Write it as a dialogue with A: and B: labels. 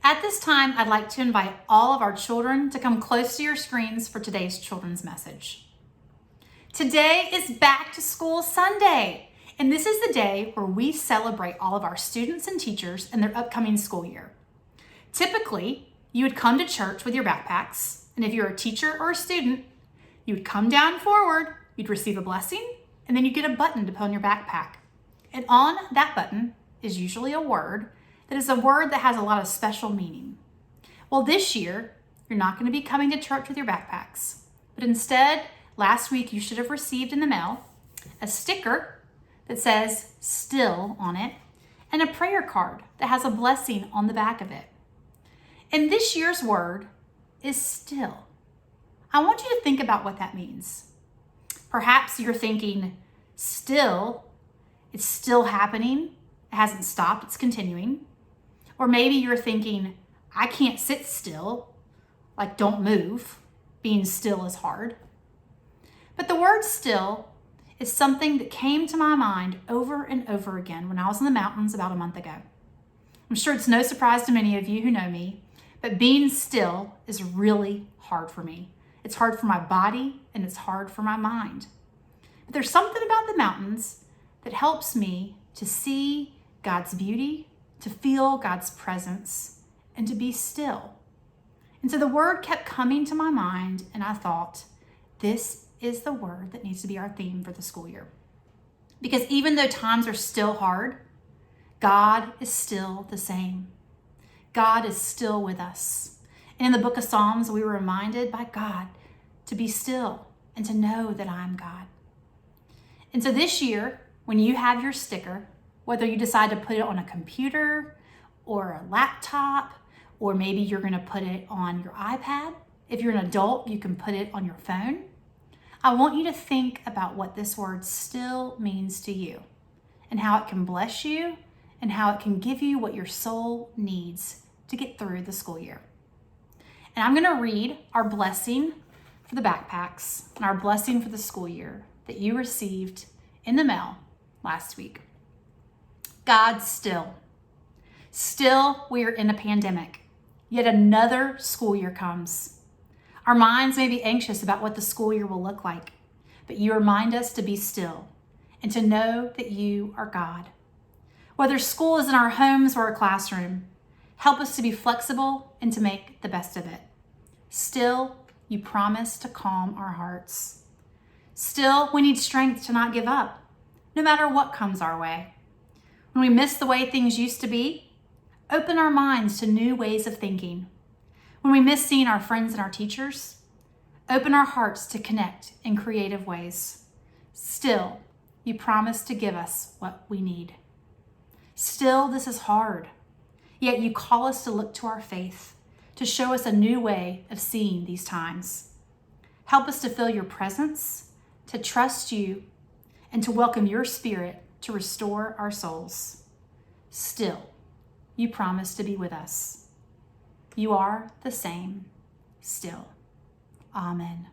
A: At this time, I'd like to invite all of our children to come close to your screens for today's children's message. Today is Back to School Sunday, and this is the day where we celebrate all of our students and teachers and their upcoming school year. Typically, you would come to church with your backpacks, and if you're a teacher or a student, you would come down forward, you'd receive a blessing, and then you get a button to put on your backpack. And on that button is usually a word that is a word that has a lot of special meaning. Well, this year, you're not going to be coming to church with your backpacks, but instead, last week you should have received in the mail a sticker that says "Still" on it and a prayer card that has a blessing on the back of it. And this year's word is still. I want you to think about what that means. Perhaps you're thinking, still, it's still happening. It hasn't stopped, it's continuing. Or maybe you're thinking, I can't sit still, like don't move. Being still is hard. But the word still is something that came to my mind over and over again when I was in the mountains about a month ago. I'm sure it's no surprise to many of you who know me, but being still is really hard for me. It's hard for my body and it's hard for my mind. But there's something about the mountains that helps me to see God's beauty, to feel God's presence, and to be still. And so the word kept coming to my mind, and I thought, this is the word that needs to be our theme for the school year. Because even though times are still hard, God is still the same. God is still with us. And in the book of Psalms, we were reminded by God to be still and to know that I'm God. And so this year, when you have your sticker, whether you decide to put it on a computer or a laptop, or maybe you're going to put it on your iPad. If you're an adult, you can put it on your phone. I want you to think about what this word still means to you and how it can bless you and how it can give you what your soul needs to get through the school year. And I'm going to read our blessing for the backpacks and our blessing for the school year that you received in the mail last week. God still. Still, we are in a pandemic. Yet another school year comes. Our minds may be anxious about what the school year will look like, but you remind us to be still and to know that you are God. Whether school is in our homes or a classroom, help us to be flexible and to make the best of it. Still, you promise to calm our hearts. Still, we need strength to not give up, no matter what comes our way. When we miss the way things used to be, open our minds to new ways of thinking. When we miss seeing our friends and our teachers, open our hearts to connect in creative ways. Still, you promise to give us what we need. Still, this is hard, yet you call us to look to our faith, to show us a new way of seeing these times. Help us to feel your presence, to trust you, and to welcome your spirit to restore our souls. Still, you promise to be with us. You are the same still. Amen.